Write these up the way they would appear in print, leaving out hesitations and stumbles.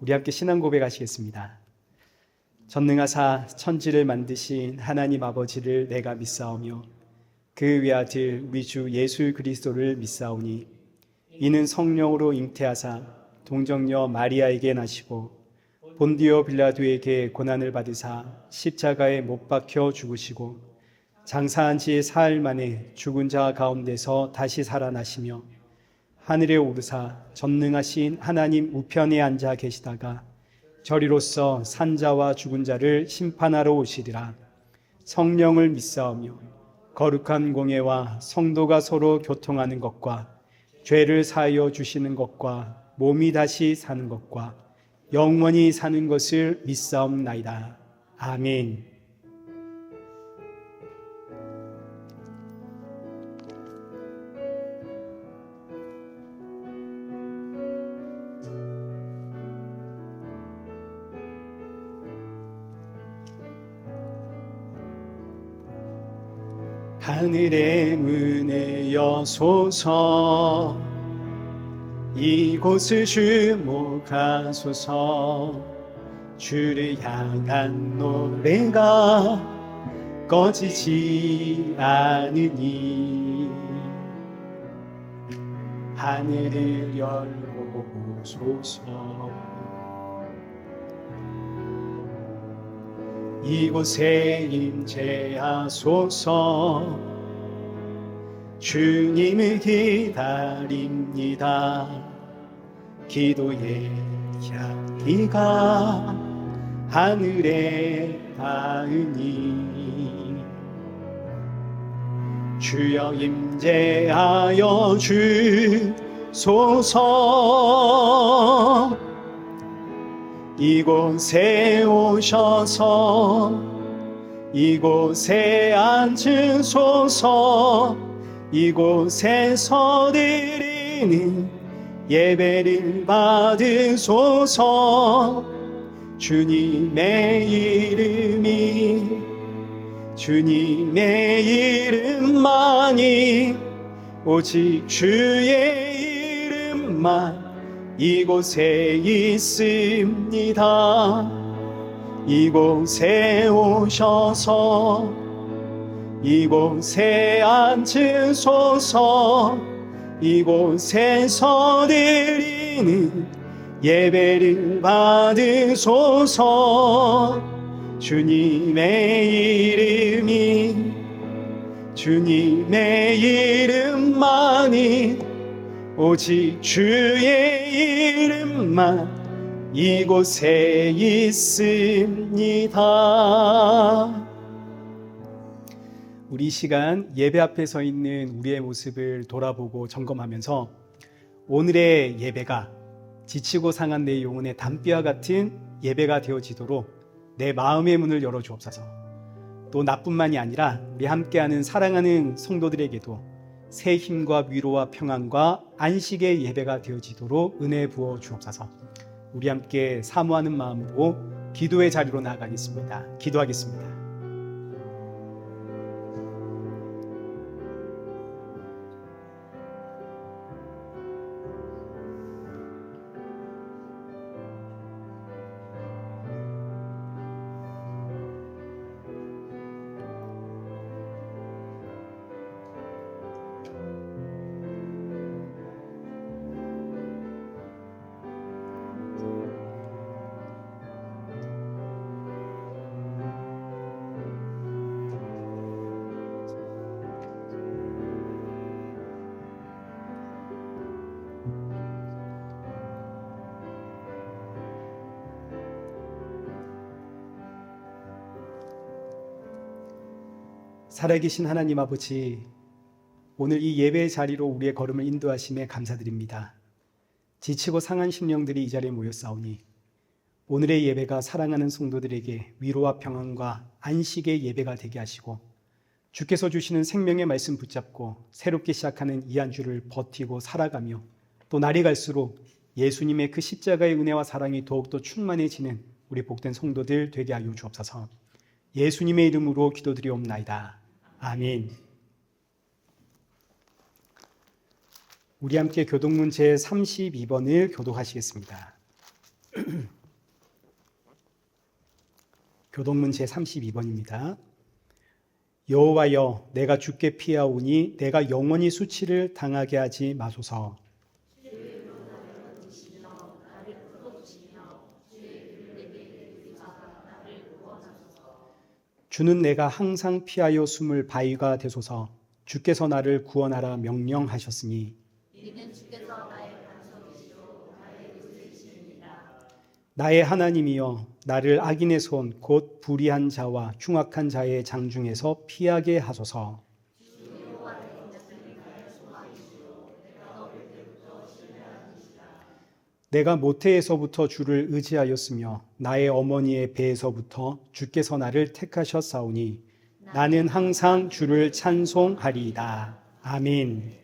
우리 함께 신앙 고백하시겠습니다. 전능하사 천지를 만드신 하나님 아버지를 내가 믿사오며 그 외아들 우리 주 예수 그리스도를 믿사오니 이는 성령으로 잉태하사 동정녀 마리아에게 나시고 본디오 빌라도에게 고난을 받으사 십자가에 못 박혀 죽으시고 장사한 지 사흘 만에 죽은 자 가운데서 다시 살아나시며 하늘에 오르사 전능하신 하나님 우편에 앉아 계시다가 저리로서 산자와 죽은 자를 심판하러 오시리라. 성령을 믿사오며 거룩한 공예와 성도가 서로 교통하는 것과 죄를 사하여 주시는 것과 몸이 다시 사는 것과 영원히 사는 것을 믿사옵나이다. 아멘. 하늘의 문을 여소서 이곳을 주목하소서 주를 향한 노래가 꺼지지 않으니 하늘을 열어보소서 이곳에 임재하소서 주님을 기다립니다. 기도의 향기가 하늘에 닿으니 주여 임재하여 주소서 이곳에 오셔서 이곳에 앉으소서 이곳에서 드리는 예배를 받으소서 주님의 이름만이 오직 주의 이름만 이곳에 있습니다. 이곳에 오셔서 이곳에 앉으소서 이곳에서 드리는 예배를 받으소서 주님의 이름만이 오직 주의 이름만 이곳에 있습니다. 우리 시간 예배 앞에 서 있는 우리의 모습을 돌아보고 점검하면서 오늘의 예배가 지치고 상한 내 영혼의 담비와 같은 예배가 되어지도록 내 마음의 문을 열어주옵소서. 또 나뿐만이 아니라 우리 함께하는 사랑하는 성도들에게도 새 힘과 위로와 평안과 안식의 예배가 되어지도록 은혜 부어 주옵소서. 우리 함께 사모하는 마음으로 기도의 자리로 나아가겠습니다. 기도하겠습니다. 살아계신 하나님 아버지, 오늘 이 예배의 자리로 우리의 걸음을 인도하심에 감사드립니다. 지치고 상한 심령들이 이 자리에 모였사오니 오늘의 예배가 사랑하는 성도들에게 위로와 평안과 안식의 예배가 되게 하시고 주께서 주시는 생명의 말씀 붙잡고 새롭게 시작하는 이 한 주를 버티고 살아가며 또 날이 갈수록 예수님의 그 십자가의 은혜와 사랑이 더욱더 충만해지는 우리 복된 성도들 되게 하여 주옵소서. 예수님의 이름으로 기도드리옵나이다. 아멘. 우리 함께 교독문 제32번을 교독하시겠습니다. 교동문 제32번입니다. 여호와여, 내가 주께 피하오니 내가 영원히 수치를 당하게 하지 마소서. 주는 내가 항상 피하여 숨을 바위가 되소서. 주께서 나를 구원하라 명령하셨으니 나의 하나님이여, 나를 악인의 손 곧 불의한 자와 흉악한 자의 장중에서 피하게 하소서. 내가 모태에서부터 주를 의지하였으며 나의 어머니의 배에서부터 주께서 나를 택하셨사오니 나는 항상 주를 찬송하리이다. 아멘.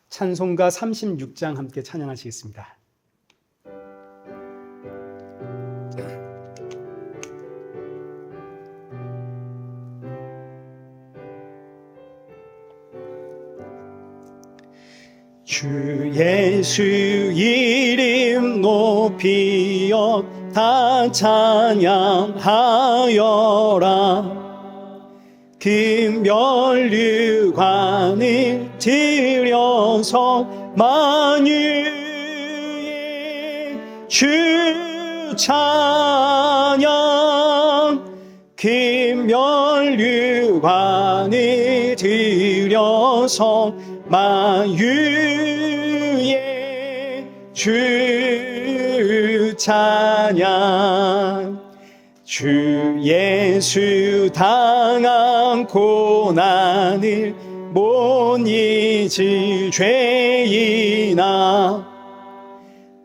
찬송가 36장 함께 찬양하시겠습니다. 주 예수 이름 높이어 다 찬양하여라. 금면류관을 들여서 만유의 주 찬양. 금면류관을 들여서 만유의 주 찬양. 주 예수 당한 고난을 못 잊을 죄인아,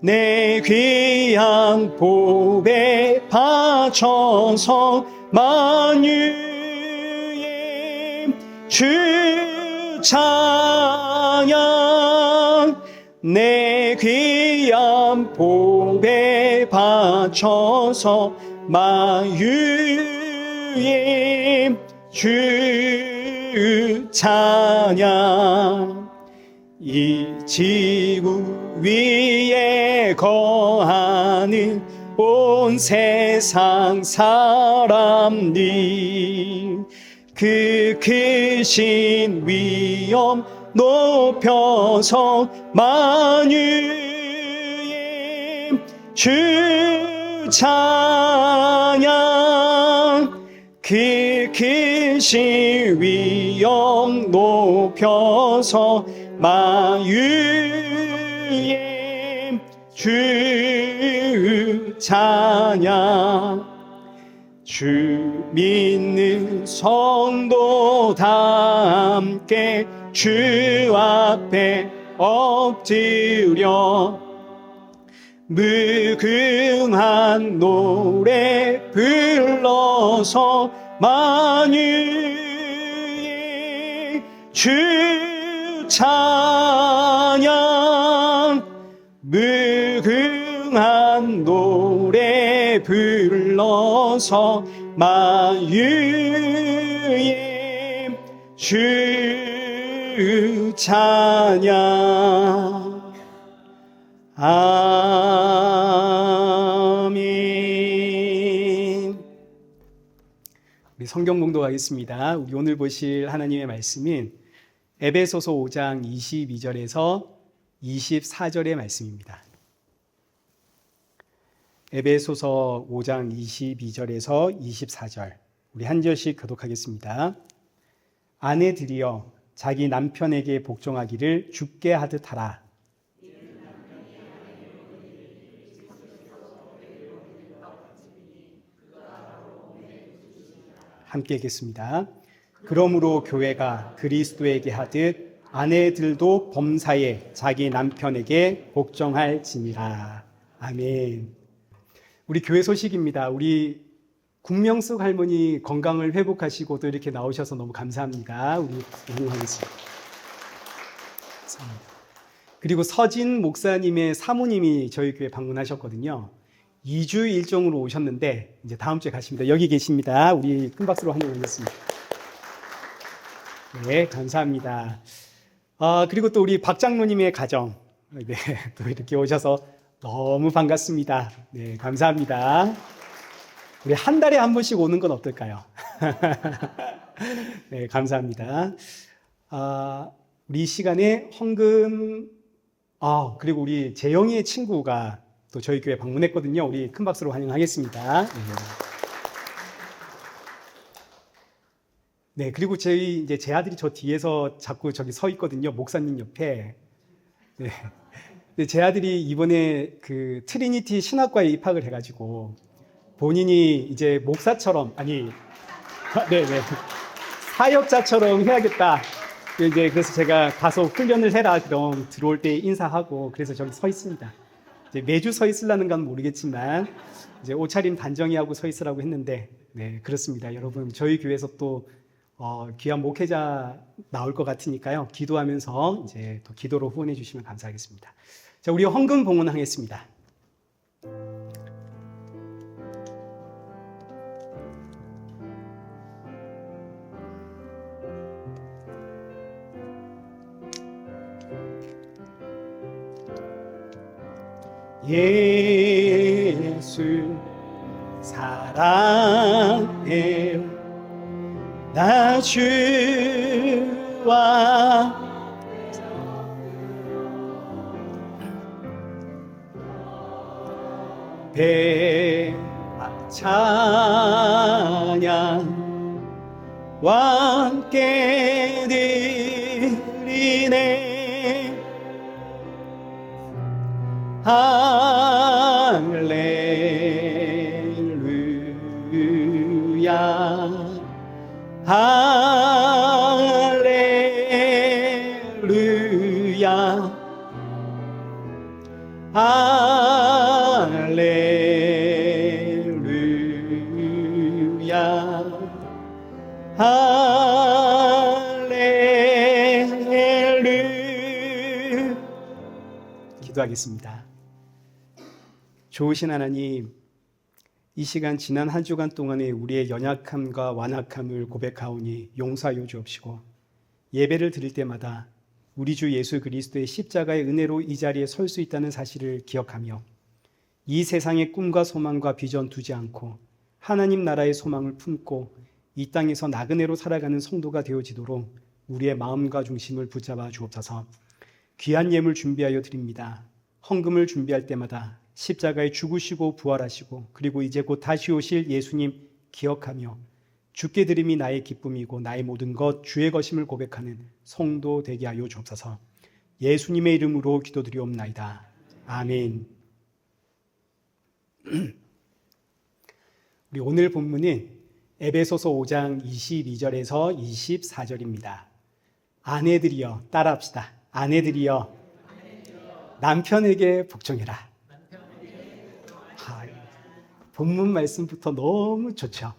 내 귀한 보배 바쳐서 만유의 주 찬양. 내 귀한 보배 바쳐서 만유의 주 찬양. 이 지구 위에 거하는 온 세상 사람들, 그 크신 위엄 높여서 만유의 주 찬양. 그 크신 위엄 높여서 만유의 주 찬양. 주 믿는 성도 다 함께 주 앞에 엎드려 무궁한 노래 불러서 만유의 주 찬양. 무궁한 노래 불러서 만유의 주 찬양. 아멘. 우리 성경 봉독하겠습니다. 우리 오늘 보실 하나님의 말씀은 에베소서 5장 22절에서 24절의 말씀입니다. 에베소서 5장 22절에서 24절, 우리 한 절씩 교독하겠습니다. 아내들이여 자기 남편에게 복종하기를 주께 하듯 하라. 함께 읽겠습니다. 그러므로 교회가 그리스도에게 하듯 아내들도 범사에 자기 남편에게 복종할지니라. 아멘. 우리 교회 소식입니다. 우리 국명숙 할머니 건강을 회복하시고 또 이렇게 나오셔서 너무 감사합니다. 우리 응원하겠습니다. 감사합니다. 그리고 서진 목사님의 사모님이 저희 교회 방문하셨거든요. 2주 일정으로 오셨는데 이제 다음 주에 가십니다. 여기 계십니다. 우리 큰 박수로 환영하겠습니다. 네, 감사합니다. 그리고 또 우리 박 장로님의 가정, 네, 또 이렇게 오셔서 너무 반갑습니다. 네, 감사합니다. 우리 한 달에 한 번씩 오는 건 어떨까요? 네, 감사합니다. 우리 이 시간에 헌금, 그리고 우리 재영이의 친구가 또 저희 교회 방문했거든요. 우리 큰 박수로 환영하겠습니다. 네, 그리고 제 아들이 저 뒤에서 자꾸 저기 서 있거든요. 목사님 옆에. 네. 근데 제 아들이 이번에 그 트리니티 신학과에 입학을 해가지고 본인이 이제 목사처럼, 네네. 사역자처럼 해야겠다. 그래서 제가 가서 훈련을 해라. 그럼 들어올 때 인사하고 그래서 저기 서 있습니다. 이제 매주 서 있으려는 건 모르겠지만 이제 옷차림 단정히 하고 서 있으라고 했는데, 네, 그렇습니다. 여러분, 저희 교회에서 또 귀한 목회자 나올 것 같으니까요. 기도하면서 이제 또 기도로 후원해 주시면 감사하겠습니다. 자, 우리 헌금 봉헌하겠습니다. 예수 사랑해 나 주와 배와 찬양과 함께 드리네. 할렐루야 할렐루야 할렐루야 할렐루야. 기도하겠습니다. 좋으신 하나님, 이 시간 지난 한 주간 동안에 우리의 연약함과 완악함을 고백하오니 용서하여 주옵시고, 예배를 드릴 때마다 우리 주 예수 그리스도의 십자가의 은혜로 이 자리에 설 수 있다는 사실을 기억하며 이 세상의 꿈과 소망과 비전 두지 않고 하나님 나라의 소망을 품고 이 땅에서 나그네로 살아가는 성도가 되어지도록 우리의 마음과 중심을 붙잡아 주옵소서. 귀한 예물 준비하여 드립니다. 헌금을 준비할 때마다 십자가에 죽으시고 부활하시고 그리고 이제 곧 다시 오실 예수님 기억하며 주께 드림이 나의 기쁨이고 나의 모든 것 주의 것임을 고백하는 성도 되게 하여 주옵소서. 예수님의 이름으로 기도드리옵나이다. 아멘. 우리 오늘 본문은 에베소서 5장 22절에서 24절입니다. 아내들이여, 따라합시다. 아내들이여 남편에게 복종해라. 본문 말씀부터 너무 좋죠.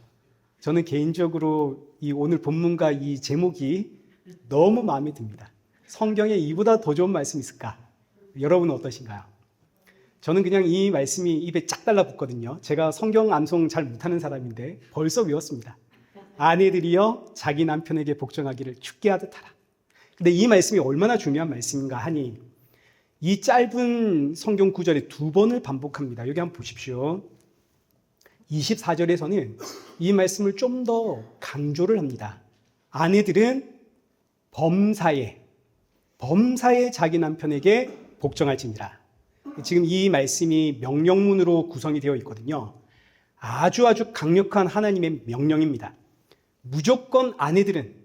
저는 개인적으로 이 오늘 본문과 이 제목이 너무 마음에 듭니다. 성경에 이보다 더 좋은 말씀이 있을까? 여러분은 어떠신가요? 저는 그냥 이 말씀이 입에 쫙 달라붙거든요. 제가 성경 암송 잘 못하는 사람인데 벌써 외웠습니다. 아내들이여 자기 남편에게 복종하기를 죽게 하듯 하라. 근데 이 말씀이 얼마나 중요한 말씀인가 하니 이 짧은 성경 구절에 두 번을 반복합니다. 여기 한번 보십시오. 24절에서는 이 말씀을 좀 더 강조를 합니다. 아내들은 범사에 자기 남편에게 복종할지니라. 지금 이 말씀이 명령문으로 구성이 되어 있거든요. 아주 강력한 하나님의 명령입니다. 무조건 아내들은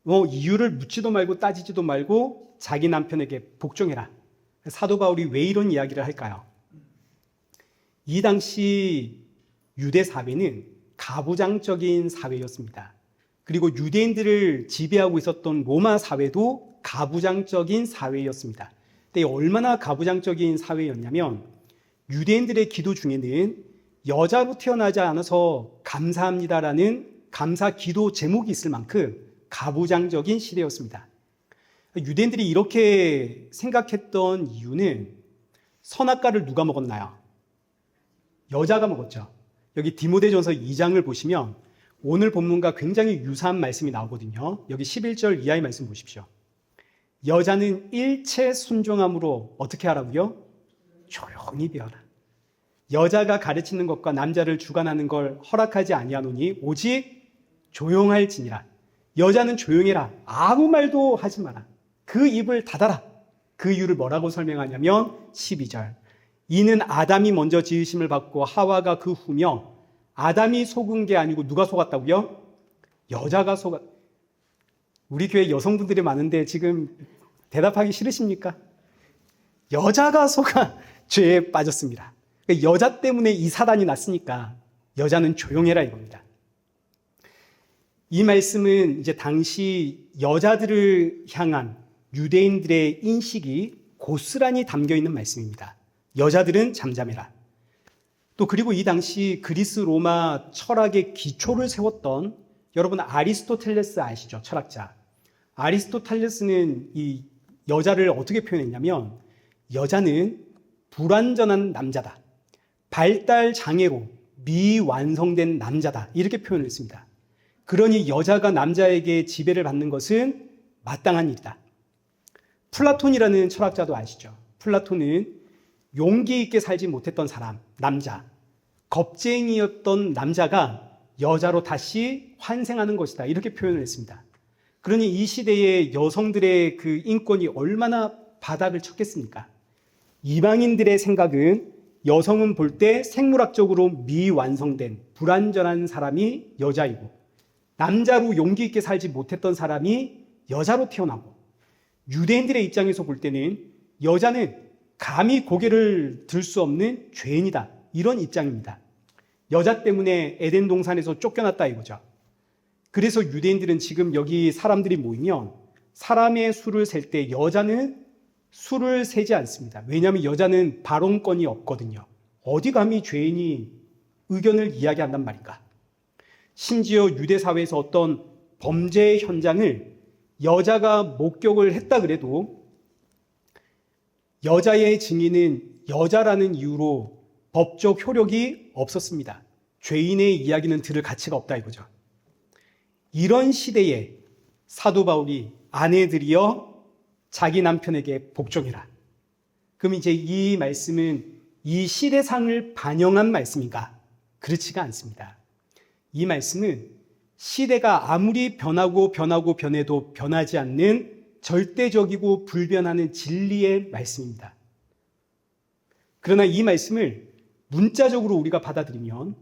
이유를 묻지도 말고 따지지도 말고 자기 남편에게 복종해라. 사도 바울이 왜 이런 이야기를 할까요? 이 당시 유대 사회는 가부장적인 사회였습니다. 그리고 유대인들을 지배하고 있었던 로마 사회도 가부장적인 사회였습니다. 근데 얼마나 가부장적인 사회였냐면 유대인들의 기도 중에는 여자로 태어나지 않아서 감사합니다라는 감사 기도 제목이 있을 만큼 가부장적인 시대였습니다. 유대인들이 이렇게 생각했던 이유는 선악과를 누가 먹었나요? 여자가 먹었죠. 여기 디모데전서 2장을 보시면 오늘 본문과 굉장히 유사한 말씀이 나오거든요. 여기 11절 이하의 말씀 보십시오. 여자는 일체 순종함으로 어떻게 하라고요? 조용히 비어라. 여자가 가르치는 것과 남자를 주관하는 걸 허락하지 아니하노니 오직 조용할지니라. 여자는 조용해라. 아무 말도 하지 마라. 그 입을 닫아라. 그 이유를 뭐라고 설명하냐면 12절. 이는 아담이 먼저 지으심을 받고 하와가 그 후며 아담이 속은 게 아니고 누가 속았다고요? 여자가 우리 교회 여성분들이 많은데 지금 대답하기 싫으십니까? 여자가 속아 죄에 빠졌습니다. 여자 때문에 이 사단이 났으니까 여자는 조용해라 이겁니다. 이 말씀은 이제 당시 여자들을 향한 유대인들의 인식이 고스란히 담겨 있는 말씀입니다. 여자들은 잠잠해라. 또 그리고 이 당시 그리스 로마 철학의 기초를 세웠던 여러분 아리스토텔레스 아시죠? 철학자. 아리스토텔레스는 이 여자를 어떻게 표현했냐면 여자는 불완전한 남자다. 발달 장애로 미완성된 남자다. 이렇게 표현을 했습니다. 그러니 여자가 남자에게 지배를 받는 것은 마땅한 일이다. 플라톤이라는 철학자도 아시죠? 플라톤은 용기 있게 살지 못했던 사람, 남자, 겁쟁이였던 남자가 여자로 다시 환생하는 것이다. 이렇게 표현을 했습니다. 그러니 이 시대의 여성들의 그 인권이 얼마나 바닥을 쳤겠습니까? 이방인들의 생각은 여성은 볼 때 생물학적으로 미완성된 불완전한 사람이 여자이고 남자로 용기 있게 살지 못했던 사람이 여자로 태어나고 유대인들의 입장에서 볼 때는 여자는 감히 고개를 들 수 없는 죄인이다. 이런 입장입니다. 여자 때문에 에덴 동산에서 쫓겨났다 이거죠. 그래서 유대인들은 지금 여기 사람들이 모이면 사람의 수를 셀 때 여자는 수를 세지 않습니다. 왜냐하면 여자는 발언권이 없거든요. 어디 감히 죄인이 의견을 이야기한단 말인가. 심지어 유대 사회에서 어떤 범죄 현장을 여자가 목격을 했다 그래도 여자의 증인은 여자라는 이유로 법적 효력이 없었습니다. 죄인의 이야기는 들을 가치가 없다 이거죠. 이런 시대에 사도 바울이 아내들이여 자기 남편에게 복종해라. 그럼 이제 이 말씀은 이 시대상을 반영한 말씀인가? 그렇지가 않습니다. 이 말씀은 시대가 아무리 변해도 변하지 않는 절대적이고 불변하는 진리의 말씀입니다. 그러나 이 말씀을 문자적으로 우리가 받아들이면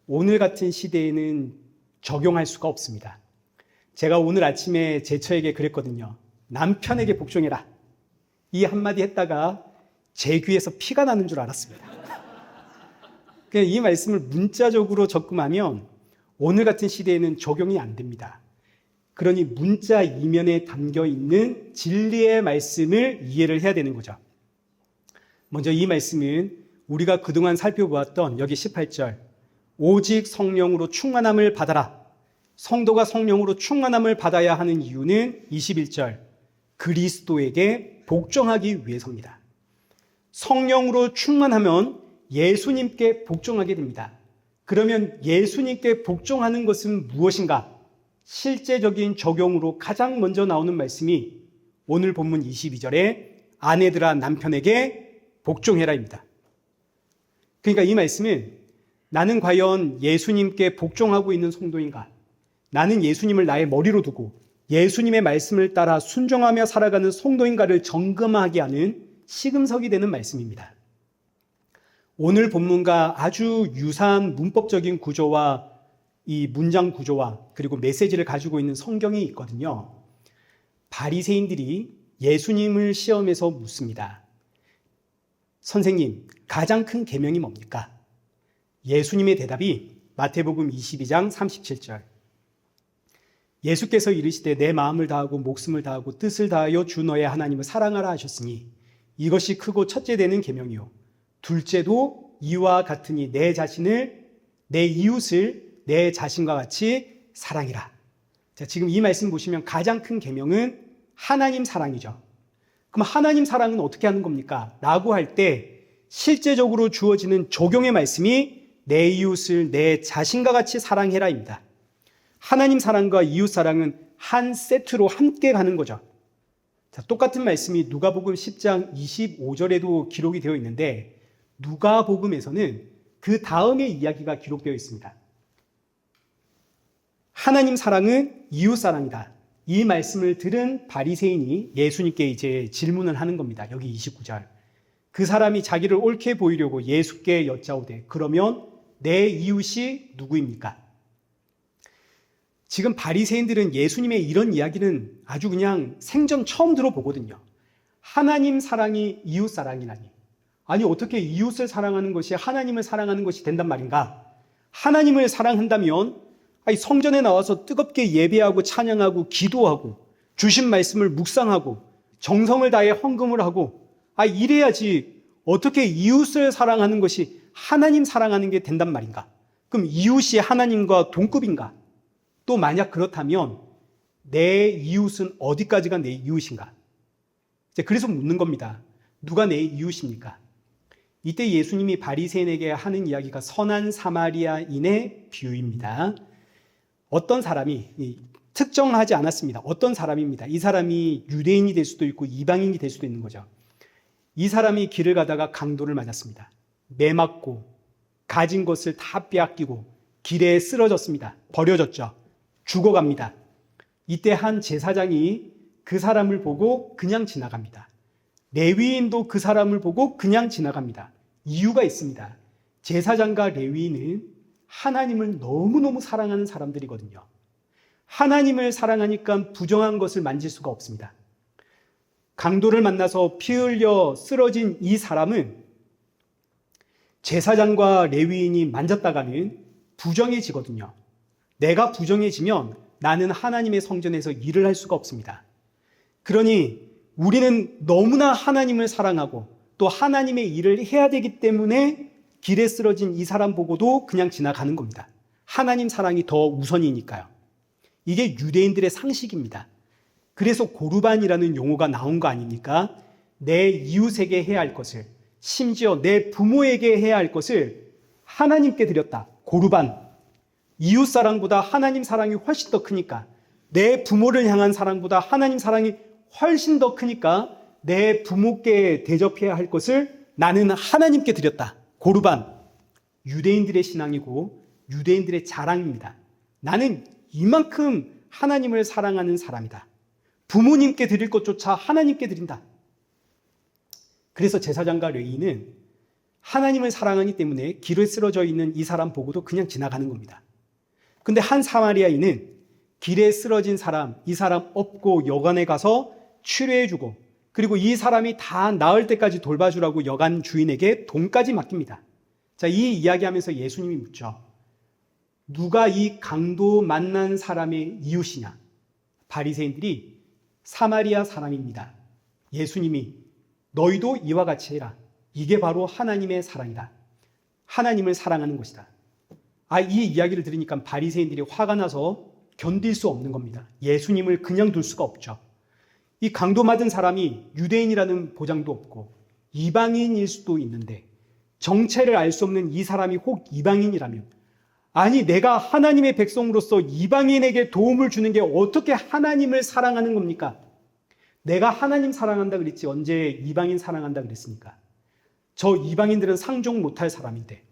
오늘 같은 시대에는 적용할 수가 없습니다. 제가 오늘 아침에 제 처에게 그랬거든요. 남편에게 복종해라. 이 한마디 했다가 제 귀에서 피가 나는 줄 알았습니다. 이 말씀을 문자적으로 적금하면 오늘 같은 시대에는 적용이 안 됩니다. 그러니 문자 이면에 담겨 있는 진리의 말씀을 이해를 해야 되는 거죠. 먼저 이 말씀은 우리가 그동안 살펴보았던 여기 18절 오직 성령으로 충만함을 받아라. 성도가 성령으로 충만함을 받아야 하는 이유는 21절 그리스도에게 복종하기 위해서입니다. 성령으로 충만하면 예수님께 복종하게 됩니다. 그러면 예수님께 복종하는 것은 무엇인가? 실제적인 적용으로 가장 먼저 나오는 말씀이 오늘 본문 22절에 아내들아 남편에게 복종해라입니다. 그러니까 이 말씀은 나는 과연 예수님께 복종하고 있는 성도인가? 나는 예수님을 나의 머리로 두고 예수님의 말씀을 따라 순종하며 살아가는 성도인가를 점검하게 하는 시금석이 되는 말씀입니다. 오늘 본문과 아주 유사한 문법적인 구조와 이 문장 구조와 그리고 메시지를 가지고 있는 성경이 있거든요. 바리새인들이 예수님을 시험해서 묻습니다. 선생님, 가장 큰 계명이 뭡니까? 예수님의 대답이 마태복음 22장 37절. 예수께서 이르시되 내 마음을 다하고 목숨을 다하고 뜻을 다하여 주 너의 하나님을 사랑하라 하셨으니 이것이 크고 첫째 되는 계명이요 둘째도 이와 같으니 내 자신을 내 이웃을 내 자신과 같이 사랑해라. 자, 지금 이 말씀 보시면 가장 큰 계명은 하나님 사랑이죠. 그럼 하나님 사랑은 어떻게 하는 겁니까? 라고 할 때 실제적으로 주어지는 적용의 말씀이 내 이웃을 내 자신과 같이 사랑해라입니다. 하나님 사랑과 이웃 사랑은 한 세트로 함께 가는 거죠. 자, 똑같은 말씀이 누가복음 10장 25절에도 기록이 되어 있는데 누가복음에서는 그 다음의 이야기가 기록되어 있습니다. 하나님 사랑은 이웃 사랑이다. 이 말씀을 들은 바리새인이 예수님께 이제 질문을 하는 겁니다. 여기 29절. 그 사람이 자기를 옳게 보이려고 예수께 여짜오되 그러면 내 이웃이 누구입니까? 지금 바리새인들은 예수님의 이런 이야기는 아주 그냥 생전 처음 들어보거든요. 하나님 사랑이 이웃 사랑이라니. 아니 어떻게 이웃을 사랑하는 것이 하나님을 사랑하는 것이 된단 말인가? 하나님을 사랑한다면 성전에 나와서 뜨겁게 예배하고 찬양하고 기도하고 주신 말씀을 묵상하고 정성을 다해 헌금을 하고 이래야지 어떻게 이웃을 사랑하는 것이 하나님 사랑하는 게 된단 말인가? 그럼 이웃이 하나님과 동급인가? 또 만약 그렇다면 내 이웃은 어디까지가 내 이웃인가? 그래서 묻는 겁니다. 누가 내 이웃입니까? 이때 예수님이 바리새인에게 하는 이야기가 선한 사마리아인의 비유입니다. 어떤 사람이 특정하지 않았습니다. 어떤 사람입니다. 이 사람이 유대인이 될 수도 있고 이방인이 될 수도 있는 거죠. 이 사람이 길을 가다가 강도를 맞았습니다. 매맞고 가진 것을 다 빼앗기고 길에 쓰러졌습니다. 버려졌죠. 죽어갑니다. 이때 한 제사장이 그 사람을 보고 그냥 지나갑니다. 레위인도 그 사람을 보고 그냥 지나갑니다. 이유가 있습니다. 제사장과 레위인은 하나님을 너무너무 사랑하는 사람들이거든요. 하나님을 사랑하니까 부정한 것을 만질 수가 없습니다. 강도를 만나서 피 흘려 쓰러진 이 사람은 제사장과 레위인이 만졌다가는 부정해지거든요. 내가 부정해지면 나는 하나님의 성전에서 일을 할 수가 없습니다. 그러니 우리는 너무나 하나님을 사랑하고 또 하나님의 일을 해야 되기 때문에 길에 쓰러진 이 사람 보고도 그냥 지나가는 겁니다. 하나님 사랑이 더 우선이니까요. 이게 유대인들의 상식입니다. 그래서 고르반이라는 용어가 나온 거 아닙니까? 내 이웃에게 해야 할 것을, 심지어 내 부모에게 해야 할 것을 하나님께 드렸다. 고르반. 이웃 사랑보다 하나님 사랑이 훨씬 더 크니까, 내 부모를 향한 사랑보다 하나님 사랑이 훨씬 더 크니까 내 부모께 대접해야 할 것을 나는 하나님께 드렸다. 고르반. 유대인들의 신앙이고 유대인들의 자랑입니다. 나는 이만큼 하나님을 사랑하는 사람이다. 부모님께 드릴 것조차 하나님께 드린다. 그래서 제사장과 레위인은 하나님을 사랑하기 때문에 길에 쓰러져 있는 이 사람 보고도 그냥 지나가는 겁니다. 근데 한 사마리아인은 길에 쓰러진 사람, 이 사람 업고 여관에 가서 치료해주고, 그리고 이 사람이 다 나을 때까지 돌봐주라고 여관 주인에게 돈까지 맡깁니다. 자, 이 이야기하면서 예수님이 묻죠. 누가 이 강도 만난 사람의 이웃이냐? 바리새인들이 사마리아 사람입니다. 예수님이 너희도 이와 같이 해라. 이게 바로 하나님의 사랑이다. 하나님을 사랑하는 것이다. 이 이야기를 들으니까 바리새인들이 화가 나서 견딜 수 없는 겁니다. 예수님을 그냥 둘 수가 없죠. 이 강도 맞은 사람이 유대인이라는 보장도 없고 이방인일 수도 있는데 정체를 알 수 없는 이 사람이 혹 이방인이라면, 아니 내가 하나님의 백성으로서 이방인에게 도움을 주는 게 어떻게 하나님을 사랑하는 겁니까? 내가 하나님 사랑한다 그랬지 언제 이방인 사랑한다 그랬습니까? 저 이방인들은 상종 못할 사람인데,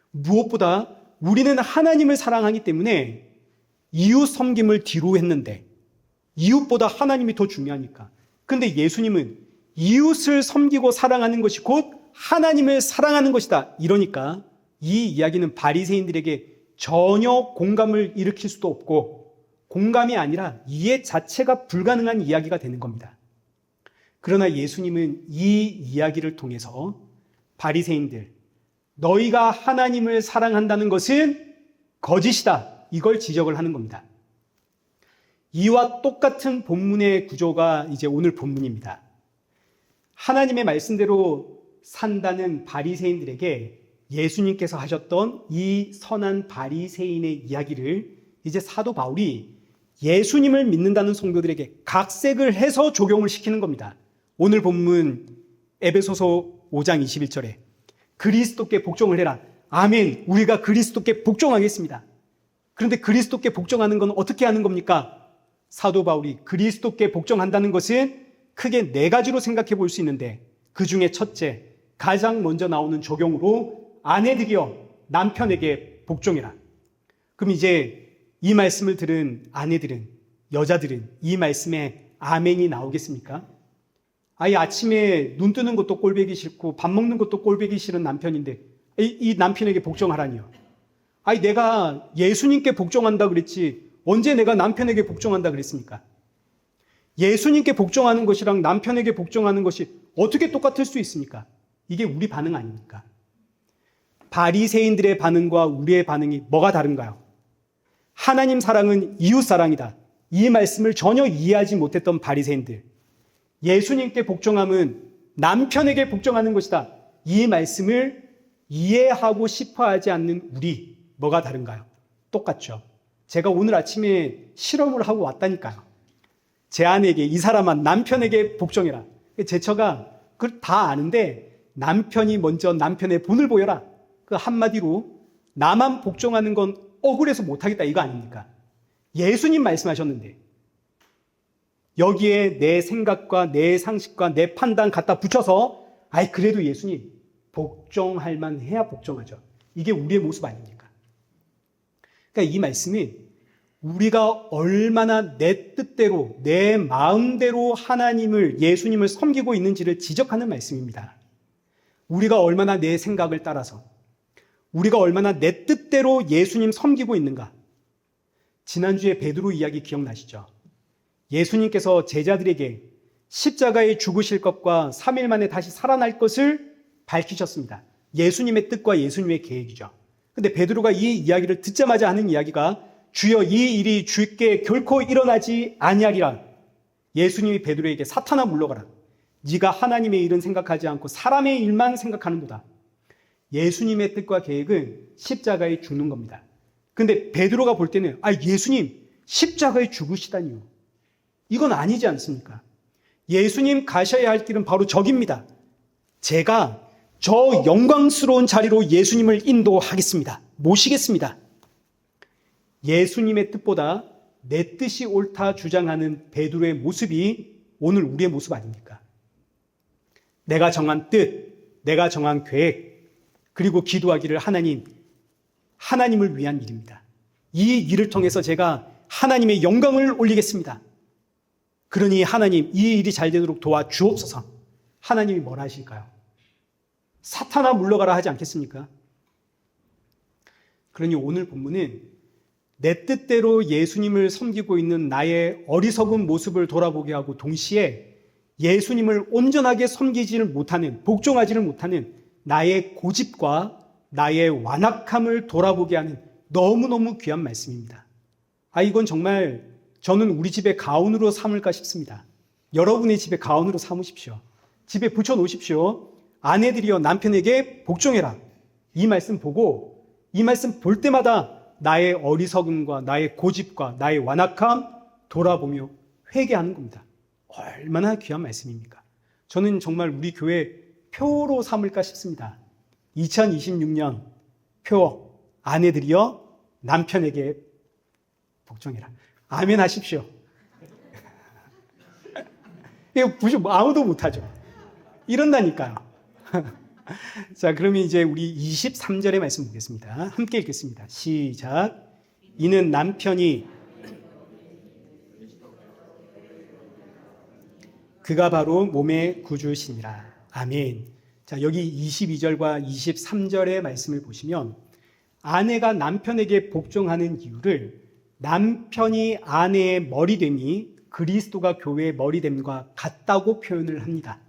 무엇보다 우리는 하나님을 사랑하기 때문에 이웃 섬김을 뒤로 했는데 이웃보다 하나님이 더 중요하니까. 근데 예수님은 이웃을 섬기고 사랑하는 것이 곧 하나님을 사랑하는 것이다. 이러니까 이 이야기는 바리새인들에게 전혀 공감을 일으킬 수도 없고, 공감이 아니라 이해 자체가 불가능한 이야기가 되는 겁니다. 그러나 예수님은 이 이야기를 통해서 바리새인들, 너희가 하나님을 사랑한다는 것은 거짓이다. 이걸 지적을 하는 겁니다. 이와 똑같은 본문의 구조가 이제 오늘 본문입니다. 하나님의 말씀대로 산다는 바리새인들에게 예수님께서 하셨던 이 선한 바리새인의 이야기를 이제 사도 바울이 예수님을 믿는다는 성도들에게 각색을 해서 적용을 시키는 겁니다. 오늘 본문 에베소서 5장 21절에 그리스도께 복종을 해라. 아멘. 우리가 그리스도께 복종하겠습니다. 그런데 그리스도께 복종하는 건 어떻게 하는 겁니까? 사도 바울이 그리스도께 복종한다는 것은 크게 네 가지로 생각해 볼 수 있는데 그 중에 첫째, 가장 먼저 나오는 적용으로 아내들이여 남편에게 복종해라. 그럼 이제 이 말씀을 들은 아내들은, 여자들은 이 말씀에 아멘이 나오겠습니까? 아예 아침에 눈 뜨는 것도 꼴보기 싫고 밥 먹는 것도 꼴보기 싫은 남편인데 이 남편에게 복종하라니요. 아니 내가 예수님께 복종한다 그랬지 언제 내가 남편에게 복종한다 그랬습니까? 예수님께 복종하는 것이랑 남편에게 복종하는 것이 어떻게 똑같을 수 있습니까? 이게 우리 반응 아닙니까? 바리새인들의 반응과 우리의 반응이 뭐가 다른가요? 하나님 사랑은 이웃 사랑이다. 이 말씀을 전혀 이해하지 못했던 바리새인들. 예수님께 복종함은 남편에게 복종하는 것이다. 이 말씀을 이해하고 싶어 하지 않는 우리, 뭐가 다른가요? 똑같죠. 제가 오늘 아침에 실험을 하고 왔다니까요. 제 아내에게, 이 사람아 남편에게 복종해라. 제 처가 그걸 다 아는데 남편이 먼저 남편의 본을 보여라. 그 한마디로 나만 복종하는 건 억울해서 못하겠다 이거 아닙니까? 예수님 말씀하셨는데 여기에 내 생각과 내 상식과 내 판단 갖다 붙여서 아이 그래도 예수님 복종할 만해야 복종하죠. 이게 우리의 모습 아닙니까? 그러니까 이 말씀은 우리가 얼마나 내 뜻대로 내 마음대로 하나님을 예수님을 섬기고 있는지를 지적하는 말씀입니다. 우리가 얼마나 내 생각을 따라서 우리가 얼마나 내 뜻대로 예수님 섬기고 있는가. 지난주에 베드로 이야기 기억나시죠? 예수님께서 제자들에게 십자가에 죽으실 것과 3일 만에 다시 살아날 것을 밝히셨습니다. 예수님의 뜻과 예수님의 계획이죠. 근데 베드로가 이 이야기를 듣자마자 하는 이야기가 주여 이 일이 주께 결코 일어나지 아니하리라. 예수님이 베드로에게 사탄아 물러가라. 네가 하나님의 일은 생각하지 않고 사람의 일만 생각하는도다. 예수님의 뜻과 계획은 십자가에 죽는 겁니다. 근데 베드로가 볼 때는 예수님 십자가에 죽으시다니요. 이건 아니지 않습니까? 예수님 가셔야 할 길은 바로 저깁니다. 제가 저 영광스러운 자리로 예수님을 인도하겠습니다. 모시겠습니다. 예수님의 뜻보다 내 뜻이 옳다 주장하는 베드로의 모습이 오늘 우리의 모습 아닙니까? 내가 정한 뜻, 내가 정한 계획, 그리고 기도하기를 하나님을 위한 일입니다. 이 일을 통해서 제가 하나님의 영광을 올리겠습니다. 그러니 하나님 이 일이 잘 되도록 도와주옵소서. 하나님이 뭐라 하실까요? 사탄아 물러가라 하지 않겠습니까? 그러니 오늘 본문은 내 뜻대로 예수님을 섬기고 있는 나의 어리석은 모습을 돌아보게 하고 동시에 예수님을 온전하게 섬기지를 못하는, 복종하지를 못하는 나의 고집과 나의 완악함을 돌아보게 하는 너무너무 귀한 말씀입니다. 이건 정말 저는 우리 집에 가온으로 삼을까 싶습니다. 여러분의 집에 가온으로 삼으십시오. 집에 붙여놓으십시오. 아내들이여 남편에게 복종해라. 이 말씀 보고 이 말씀 볼 때마다 나의 어리석음과 나의 고집과 나의 완악함 돌아보며 회개하는 겁니다. 얼마나 귀한 말씀입니까? 저는 정말 우리 교회 표로 삼을까 싶습니다. 2026년 표 아내들이여 남편에게 복종해라. 아멘 하십시오. 이거 아무도 못하죠. 이런다니까요. 자, 그러면 이제 우리 23절의 말씀 보겠습니다. 함께 읽겠습니다. 시작. 이는 남편이 그가 바로 몸의 구주시니라. 아멘. 자, 여기 22절과 23절의 말씀을 보시면 아내가 남편에게 복종하는 이유를 남편이 아내의 머리됨이 그리스도가 교회의 머리됨과 같다고 표현을 합니다.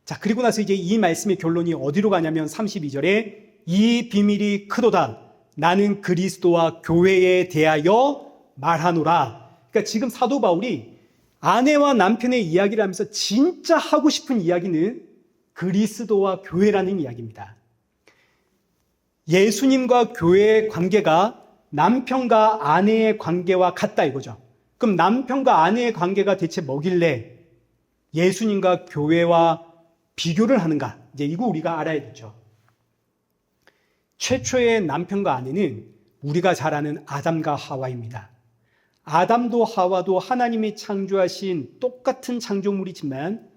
자, 그리고 나서 이제 이 말씀의 결론이 어디로 가냐면 32절에 이 비밀이 크도다. 나는 그리스도와 교회에 대하여 말하노라. 그러니까 지금 사도 바울이 아내와 남편의 이야기를 하면서 진짜 하고 싶은 이야기는 그리스도와 교회라는 이야기입니다. 예수님과 교회의 관계가 남편과 아내의 관계와 같다 이거죠. 그럼 남편과 아내의 관계가 대체 뭐길래 예수님과 교회와 비교를 하는가? 이제 이거 우리가 알아야겠죠. 최초의 남편과 아내는 우리가 잘 아는 아담과 하와입니다. 아담도 하와도 하나님이 창조하신 똑같은 창조물이지만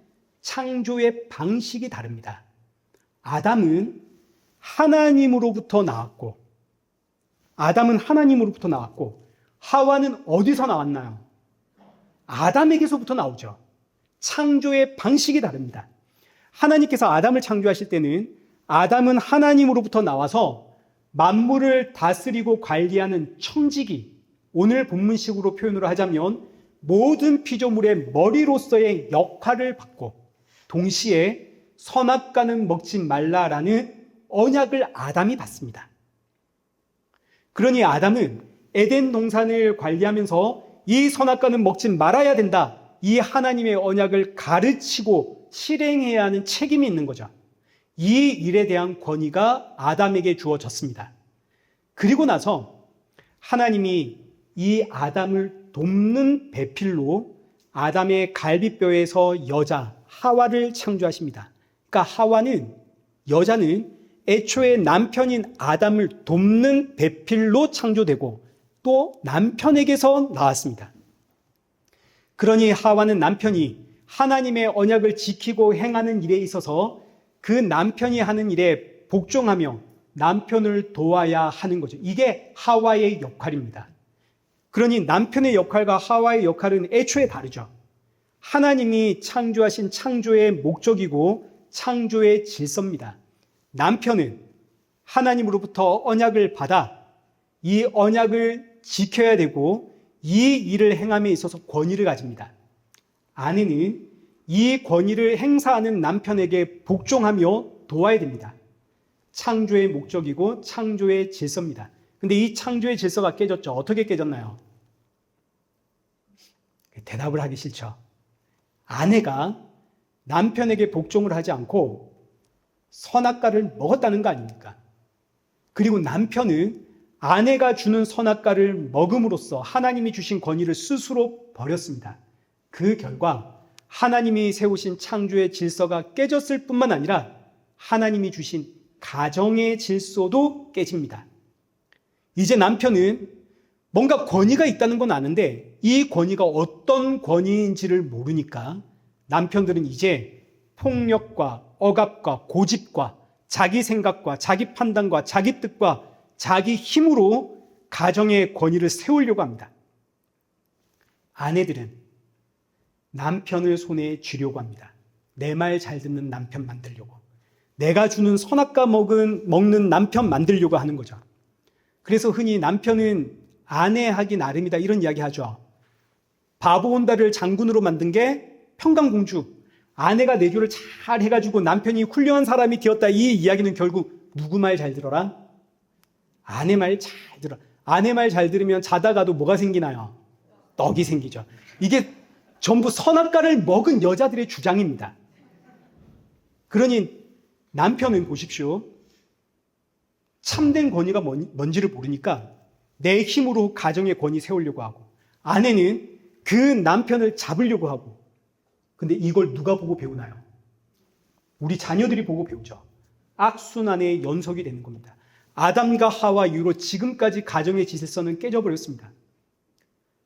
창조의 방식이 다릅니다. 아담은 하나님으로부터 나왔고 하와는 어디서 나왔나요? 아담에게서부터 나오죠. 창조의 방식이 다릅니다. 하나님께서 아담을 창조하실 때는 아담은 하나님으로부터 나와서 만물을 다스리고 관리하는 청지기, 오늘 본문식으로 표현을 하자면 모든 피조물의 머리로서의 역할을 받고 동시에 선악과는 먹지 말라라는 언약을 아담이 받습니다. 그러니 아담은 에덴 동산을 관리하면서 이 선악과는 먹지 말아야 된다. 이 하나님의 언약을 가르치고 실행해야 하는 책임이 있는 거죠. 이 일에 대한 권위가 아담에게 주어졌습니다. 그리고 나서 하나님이 이 아담을 돕는 배필로 아담의 갈비뼈에서 여자 하와를 창조하십니다. 그러니까 여자는 애초에 남편인 아담을 돕는 배필로 창조되고 또 남편에게서 나왔습니다. 그러니 하와는 남편이 하나님의 언약을 지키고 행하는 일에 있어서 그 남편이 하는 일에 복종하며 남편을 도와야 하는 거죠. 이게 하와의 역할입니다. 그러니 남편의 역할과 하와의 역할은 애초에 다르죠. 하나님이 창조하신 창조의 목적이고 창조의 질서입니다. 남편은 하나님으로부터 언약을 받아 이 언약을 지켜야 되고 이 일을 행함에 있어서 권위를 가집니다. 아내는 이 권위를 행사하는 남편에게 복종하며 도와야 됩니다. 창조의 목적이고 창조의 질서입니다. 근데 이 창조의 질서가 깨졌죠. 어떻게 깨졌나요? 대답을 하기 싫죠. 아내가 남편에게 복종을 하지 않고 선악과를 먹었다는 거 아닙니까? 그리고 남편은 아내가 주는 선악과를 먹음으로써 하나님이 주신 권위를 스스로 버렸습니다. 그 결과 하나님이 세우신 창조의 질서가 깨졌을 뿐만 아니라 하나님이 주신 가정의 질서도 깨집니다. 이제 남편은 뭔가 권위가 있다는 건 아는데 이 권위가 어떤 권위인지를 모르니까 남편들은 이제 폭력과 억압과 고집과 자기 생각과 자기 판단과 자기 뜻과 자기 힘으로 가정의 권위를 세우려고 합니다. 아내들은 남편을 손에 쥐려고 합니다. 내 말 잘 듣는 남편 만들려고. 내가 주는 선악과 먹는 남편 만들려고 하는 거죠. 그래서 흔히 남편은 아내하기 나름이다 이런 이야기 하죠. 바보 온다를 장군으로 만든 게 평강공주. 아내가 내조를 잘 해가지고 남편이 훌륭한 사람이 되었다. 이 이야기는 결국 누구 말 잘 들어라? 아내 말 잘 들어. 아내 말 잘 들으면 자다가도 뭐가 생기나요? 떡이 생기죠. 이게 전부 선악과를 먹은 여자들의 주장입니다. 그러니 남편은 보십시오. 참된 권위가 뭔지를 모르니까 내 힘으로 가정의 권위 세우려고 하고 아내는 그 남편을 잡으려고 하고 근데 이걸 누가 보고 배우나요? 우리 자녀들이 보고 배우죠. 악순환의 연속이 되는 겁니다. 아담과 하와 이후로 지금까지 가정의 질서는 깨져버렸습니다.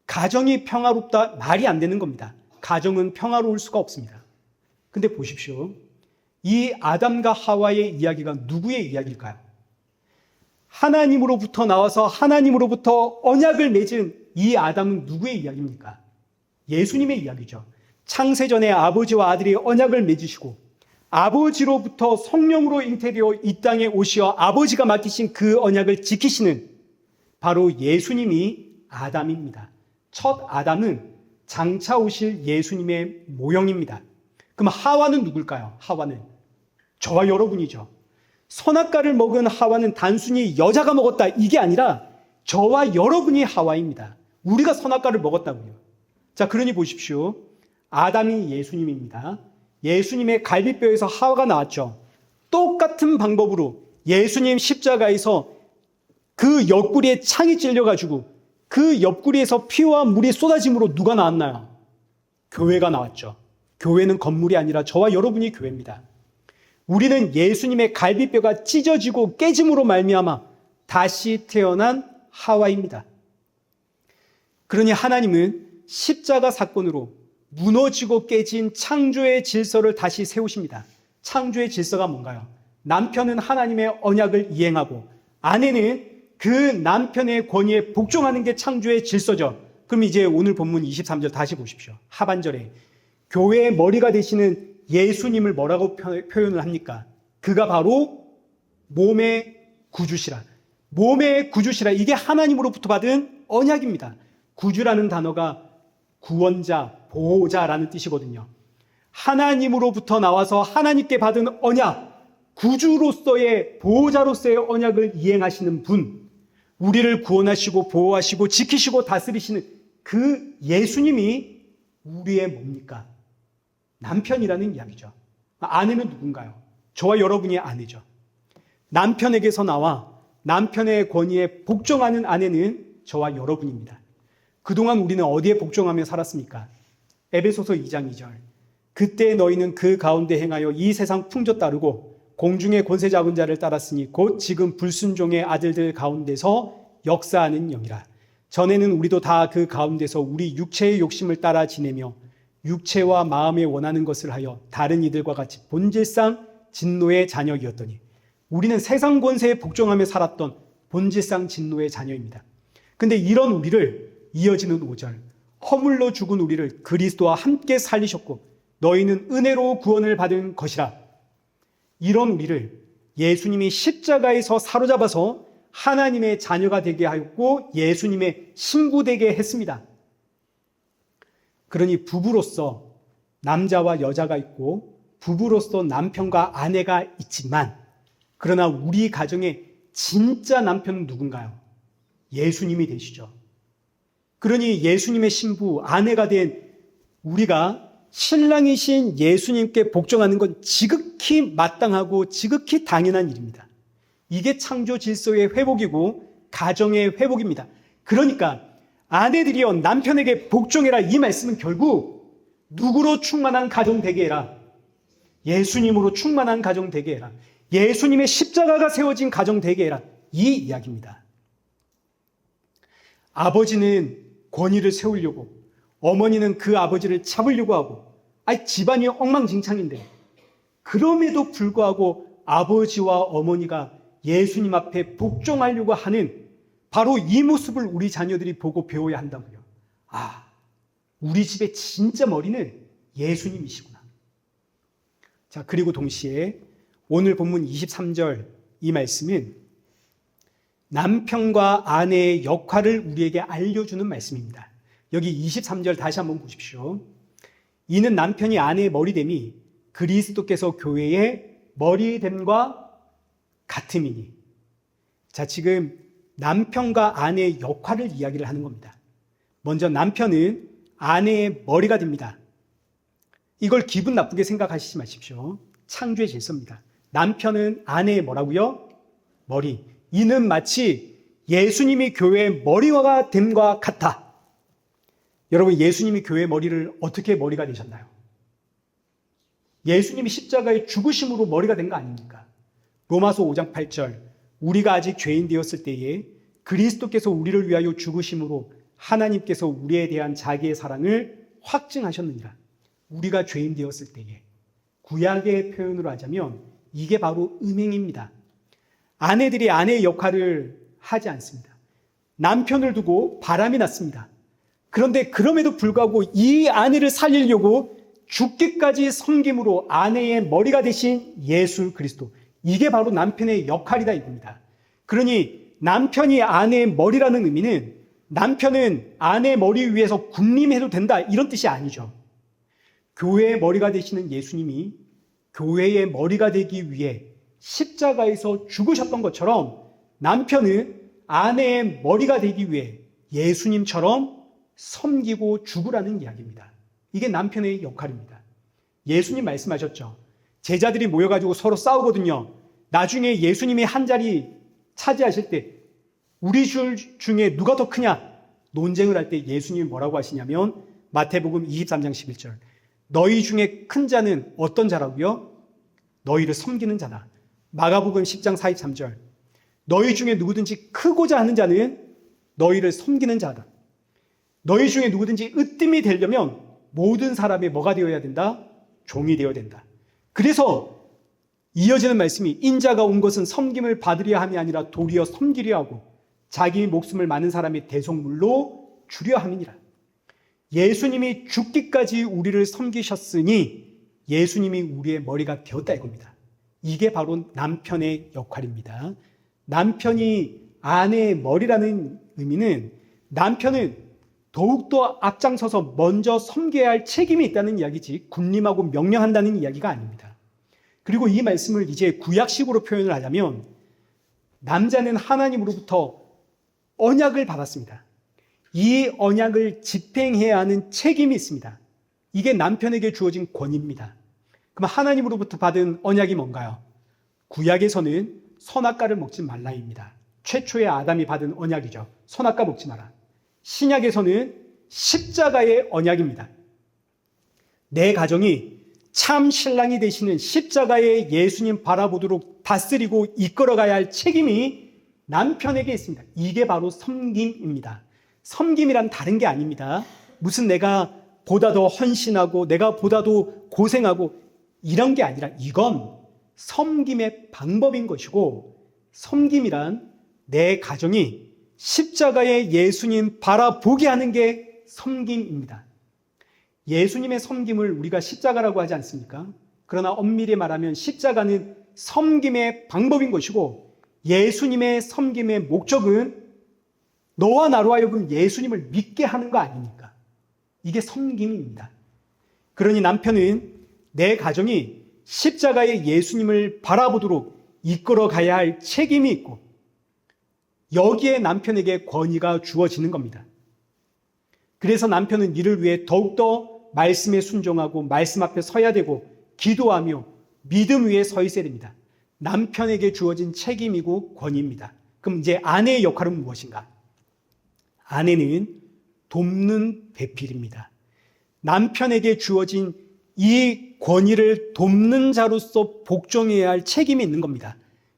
가정이 평화롭다 말이 안 되는 겁니다. 가정은 평화로울 수가 없습니다. 근데 보십시오. 이 아담과 하와의 이야기가 누구의 이야기일까요? 하나님으로부터 나와서 하나님으로부터 언약을 맺은 이 아담은 누구의 이야기입니까? 예수님의 이야기죠. 창세전에 아버지와 아들이 언약을 맺으시고 아버지로부터 성령으로 잉태되어 이 땅에 오시어 아버지가 맡기신 그 언약을 지키시는 바로 예수님이 아담입니다. 첫 아담은 장차 오실 예수님의 모형입니다. 그럼 하와는 누굴까요? 하와는 저와 여러분이죠. 선악과를 먹은 하와는 단순히 여자가 먹었다 이게 아니라 저와 여러분이 하와입니다. 우리가 선악과를 먹었다고요. 자, 그러니 보십시오. 아담이 예수님입니다. 예수님의 갈비뼈에서 하와가 나왔죠. 똑같은 방법으로 예수님 십자가에서 그 옆구리에 창이 찔려가지고 그 옆구리에서 피와 물이 쏟아짐으로 누가 나왔나요? 교회가 나왔죠. 교회는 건물이 아니라 저와 여러분이 교회입니다. 우리는 예수님의 갈비뼈가 찢어지고 깨짐으로 말미암아 다시 태어난 하와입니다. 그러니 하나님은 십자가 사건으로 무너지고 깨진 창조의 질서를 다시 세우십니다. 창조의 질서가 뭔가요? 남편은 하나님의 언약을 이행하고 아내는 그 남편의 권위에 복종하는 게 창조의 질서죠. 그럼 이제 오늘 본문 23절 다시 보십시오. 하반절에 교회의 머리가 되시는 예수님을 뭐라고 표현을 합니까? 그가 바로 몸의 구주시라. 몸의 구주시라. 이게 하나님으로부터 받은 언약입니다. 구주라는 단어가 구원자, 보호자라는 뜻이거든요. 하나님으로부터 나와서 하나님께 받은 언약, 구주로서의 보호자로서의 언약을 이행하시는 분, 우리를 구원하시고 보호하시고 지키시고 다스리시는 그 예수님이 우리의 뭡니까? 남편이라는 이야기죠. 아내는 누군가요? 저와 여러분이 아내죠. 남편에게서 나와 남편의 권위에 복종하는 아내는 저와 여러분입니다. 그동안 우리는 어디에 복종하며 살았습니까? 에베소서 2장 2절. 그때 너희는 그 가운데 행하여 이 세상 풍조 따르고 공중의 권세 잡은 자를 따랐으니 곧 지금 불순종의 아들들 가운데서 역사하는 영이라. 전에는 우리도 다 그 가운데서 우리 육체의 욕심을 따라 지내며 육체와 마음에 원하는 것을 하여 다른 이들과 같이 본질상 진노의 자녀이었더니 우리는 세상 권세에 복종하며 살았던 본질상 진노의 자녀입니다. 근데 이런 우리를 이어지는 5절 허물로 죽은 우리를 그리스도와 함께 살리셨고 너희는 은혜로 구원을 받은 것이라. 이런 우리를 예수님이 십자가에서 사로잡아서 하나님의 자녀가 되게 하였고 예수님의 신부 되게 했습니다. 그러니 부부로서 남자와 여자가 있고 부부로서 남편과 아내가 있지만 그러나 우리 가정의 진짜 남편은 누군가요? 예수님이 되시죠. 그러니 예수님의 신부, 아내가 된 우리가 신랑이신 예수님께 복종하는 건 지극히 마땅하고 지극히 당연한 일입니다. 이게 창조 질서의 회복이고 가정의 회복입니다. 그러니까 아내들이여 남편에게 복종해라 이 말씀은 결국 누구로 충만한 가정 되게 해라? 예수님으로 충만한 가정 되게 해라. 예수님의 십자가가 세워진 가정 되게 해라. 이 이야기입니다. 아버지는 권위를 세우려고 어머니는 그 아버지를 잡으려고 하고 집안이 엉망진창인데 그럼에도 불구하고 아버지와 어머니가 예수님 앞에 복종하려고 하는 바로 이 모습을 우리 자녀들이 보고 배워야 한다고요. 우리 집의 진짜 머리는 예수님이시구나. 자, 그리고 동시에 오늘 본문 23절 이 말씀은 남편과 아내의 역할을 우리에게 알려주는 말씀입니다. 여기 23절 다시 한번 보십시오. 이는 남편이 아내의 머리됨이 그리스도께서 교회의 머리됨과 같음이니. 자, 지금 남편과 아내의 역할을 이야기를 하는 겁니다. 먼저 남편은 아내의 머리가 됩니다. 이걸 기분 나쁘게 생각하시지 마십시오. 창조의 질서입니다. 남편은 아내의 뭐라고요? 머리. 이는 마치 예수님이 교회의 머리가 됨과 같아. 여러분, 예수님이 교회의 머리를 어떻게 머리가 되셨나요? 예수님이 십자가의 죽으심으로 머리가 된 거 아닙니까? 로마서 5장 8절 우리가 아직 죄인 되었을 때에 그리스도께서 우리를 위하여 죽으심으로 하나님께서 우리에 대한 자기의 사랑을 확증하셨느니라. 우리가 죄인 되었을 때에 구약의 표현으로 하자면 이게 바로 음행입니다. 아내들이 아내의 역할을 하지 않습니다. 남편을 두고 바람이 났습니다. 그런데 그럼에도 불구하고 이 아내를 살리려고 죽기까지 섬김으로 아내의 머리가 되신 예수 그리스도. 이게 바로 남편의 역할이다 이겁니다. 그러니 남편이 아내의 머리라는 의미는 남편은 아내의 머리 위에서 군림해도 된다 이런 뜻이 아니죠. 교회의 머리가 되시는 예수님이 교회의 머리가 되기 위해 십자가에서 죽으셨던 것처럼 남편은 아내의 머리가 되기 위해 예수님처럼 섬기고 죽으라는 이야기입니다. 이게 남편의 역할입니다. 예수님 말씀하셨죠. 제자들이 모여가지고 서로 싸우거든요. 나중에 예수님이 한 자리 차지하실 때 우리 중에 누가 더 크냐 논쟁을 할 때 예수님이 뭐라고 하시냐면 마태복음 23장 11절 너희 중에 큰 자는 어떤 자라고요? 너희를 섬기는 자다. 마가복음 10장 43절 너희 중에 누구든지 크고자 하는 자는 너희를 섬기는 자다. 너희 중에 누구든지 으뜸이 되려면 모든 사람이 뭐가 되어야 된다? 종이 되어야 된다. 그래서 이어지는 말씀이 인자가 온 것은 섬김을 받으려 함이 아니라 도리어 섬기려 하고 자기 목숨을 많은 사람의 대속물로 주려 함이니라. 예수님이 죽기까지 우리를 섬기셨으니 예수님이 우리의 머리가 되었다 이겁니다. 이게 바로 남편의 역할입니다. 남편이 아내의 머리라는 의미는 남편은 더욱더 앞장서서 먼저 섬겨야 할 책임이 있다는 이야기지 군림하고 명령한다는 이야기가 아닙니다. 그리고 이 말씀을 이제 구약식으로 표현을 하자면 남자는 하나님으로부터 언약을 받았습니다. 이 언약을 집행해야 하는 책임이 있습니다. 이게 남편에게 주어진 권위입니다. 그럼 하나님으로부터 받은 언약이 뭔가요? 구약에서는 선악과를 먹지 말라입니다. 최초의 아담이 받은 언약이죠. 선악과 먹지 마라. 신약에서는 십자가의 언약입니다. 내 가정이 참 신랑이 되시는 십자가의 예수님 바라보도록 다스리고 이끌어가야 할 책임이 남편에게 있습니다. 이게 바로 섬김입니다. 섬김이란 다른 게 아닙니다. 무슨 내가 보다 더 헌신하고 내가 보다 더 고생하고 이런 게 아니라 이건 섬김의 방법인 것이고 섬김이란 내 가정이 십자가의 예수님 바라보게 하는 게 섬김입니다. 예수님의 섬김을 우리가 십자가라고 하지 않습니까? 그러나 엄밀히 말하면 십자가는 섬김의 방법인 것이고 예수님의 섬김의 목적은 너와 나로 하여금 예수님을 믿게 하는 거 아닙니까? 이게 섬김입니다. 그러니 남편은 내 가정이 십자가의 예수님을 바라보도록 이끌어 가야 할 책임이 있고 여기에 남편에게 권위가 주어지는 겁니다. 그래서 남편은 이를 위해 더욱더 말씀에 순종하고 말씀 앞에 서야 되고 기도하며 믿음 위에 서 있어야 됩니다. 남편에게 주어진 책임이고 권위입니다. 그럼 이제 아내의 역할은 무엇인가? 아내는 돕는 배필입니다. 남편에게 주어진 이 권위를 돕는 자로서 복종해야 할 책임이 있는 겁니다.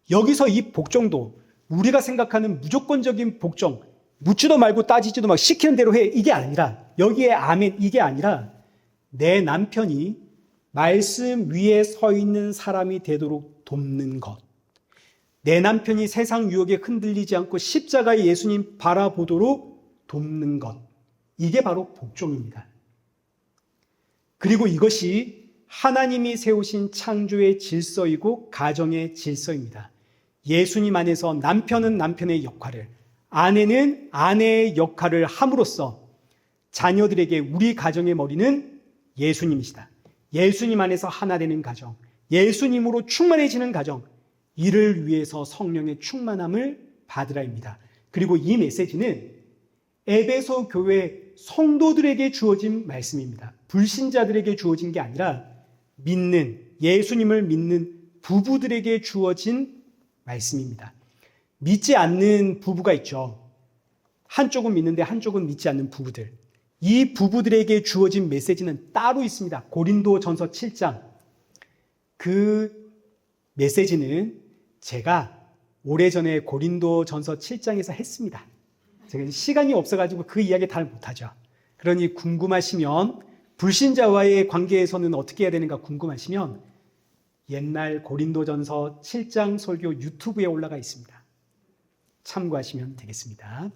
여기서 이 복종도 우리가 생각하는 무조건적인 복종, 묻지도 말고 따지지도 막 시키는 대로 해 이게 아니라 여기에 아멘 이게 아니라 내 남편이 말씀 위에 서 있는 사람이 되도록 돕는 것, 내 남편이 세상 유혹에 흔들리지 않고 십자가의 예수님 바라보도록 돕는 것, 이게 바로 복종입니다. 그리고 이것이 하나님이 세우신 창조의 질서이고 가정의 질서입니다. 예수님 안에서 남편은 남편의 역할을, 아내는 아내의 역할을 함으로써 자녀들에게 우리 가정의 머리는 예수님이시다. 예수님 안에서 하나 되는 가정, 예수님으로 충만해지는 가정, 이를 위해서 성령의 충만함을 받으라입니다. 그리고 이 메시지는 에베소 교회 성도들에게 주어진 말씀입니다. 불신자들에게 주어진 게 아니라 믿는, 예수님을 믿는 부부들에게 주어진 말씀입니다. 믿지 않는 부부가 있죠. 한쪽은 믿는데 한쪽은 믿지 않는 부부들. 이 부부들에게 주어진 메시지는 따로 있습니다. 고린도전서 7장. 그 메시지는 제가 오래전에 고린도전서 7장에서 했습니다. 제가 시간이 없어가지고 그 이야기 다 못하죠. 그러니 궁금하시면 불신자와의 관계에서는 어떻게 해야 되는가 궁금하시면 옛날 고린도전서 7장 설교 유튜브에 올라가 있습니다. 참고하시면 되겠습니다.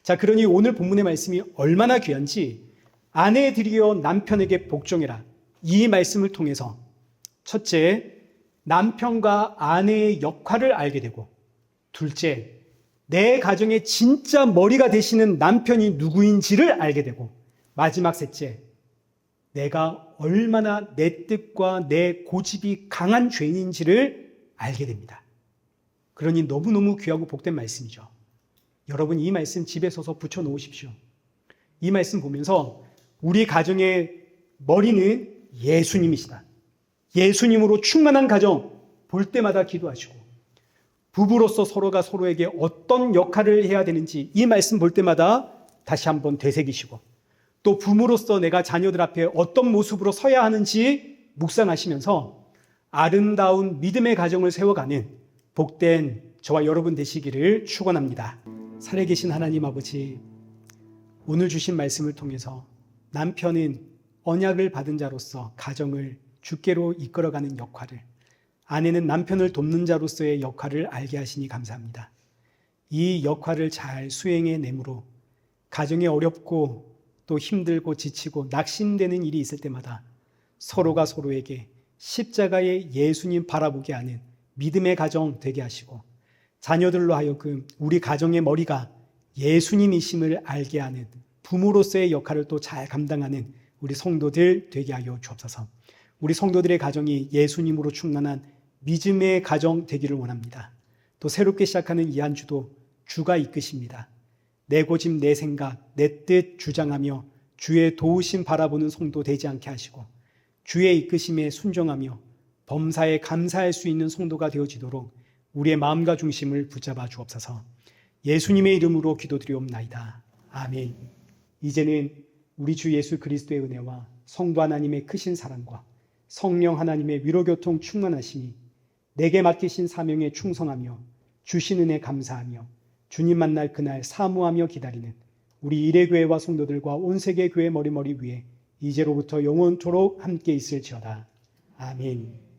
자, 그러니 오늘 본문의 말씀이 얼마나 귀한지 아내들이여 남편에게 복종해라. 이 말씀을 통해서 첫째, 남편과 아내의 역할을 알게 되고 둘째, 내 가정의 진짜 머리가 되시는 남편이 누구인지를 알게 되고 마지막 셋째, 내가 얼마나 내 뜻과 내 고집이 강한 죄인인지를 알게 됩니다. 그러니 너무너무 귀하고 복된 말씀이죠. 여러분 이 말씀 집에 서서 붙여놓으십시오. 이 말씀 보면서 우리 가정의 머리는 예수님이시다. 예수님으로 충만한 가정 볼 때마다 기도하시고 부부로서 서로가 서로에게 어떤 역할을 해야 되는지 이 말씀 볼 때마다 다시 한번 되새기시고 또 부모로서 내가 자녀들 앞에 어떤 모습으로 서야 하는지 묵상하시면서 아름다운 믿음의 가정을 세워가는 복된 저와 여러분 되시기를 축원합니다. 살아계신 하나님 아버지, 오늘 주신 말씀을 통해서 남편은 언약을 받은 자로서 가정을 주께로 이끌어가는 역할을, 아내는 남편을 돕는 자로서의 역할을 알게 하시니 감사합니다. 이 역할을 잘 수행해 내므로 가정에 어렵고 또 힘들고 지치고 낙심되는 일이 있을 때마다 서로가 서로에게 십자가의 예수님 바라보게 하는 믿음의 가정 되게 하시고, 자녀들로 하여금 우리 가정의 머리가 예수님이심을 알게 하는 부모로서의 역할을 또 잘 감당하는 우리 성도들 되게 하여 주옵소서. 우리 성도들의 가정이 예수님으로 충만한 믿음의 가정 되기를 원합니다. 또 새롭게 시작하는 이 한 주도 주가 이끄십니다. 내 고집, 내 생각, 내 뜻 주장하며 주의 도우심 바라보는 성도 되지 않게 하시고, 주의 이끄심에 순종하며 범사에 감사할 수 있는 성도가 되어지도록 우리의 마음과 중심을 붙잡아 주옵소서. 예수님의 이름으로 기도드리옵나이다. 아멘. 이제는 우리 주 예수 그리스도의 은혜와 성부 하나님의 크신 사랑과 성령 하나님의 위로교통 충만하심이 내게 맡기신 사명에 충성하며 주신 은혜 감사하며 주님 만날 그날 사모하며 기다리는 우리 일회교회와 성도들과 온 세계 교회 머리머리 위에 이제로부터 영원토록 함께 있을지어다. 아멘.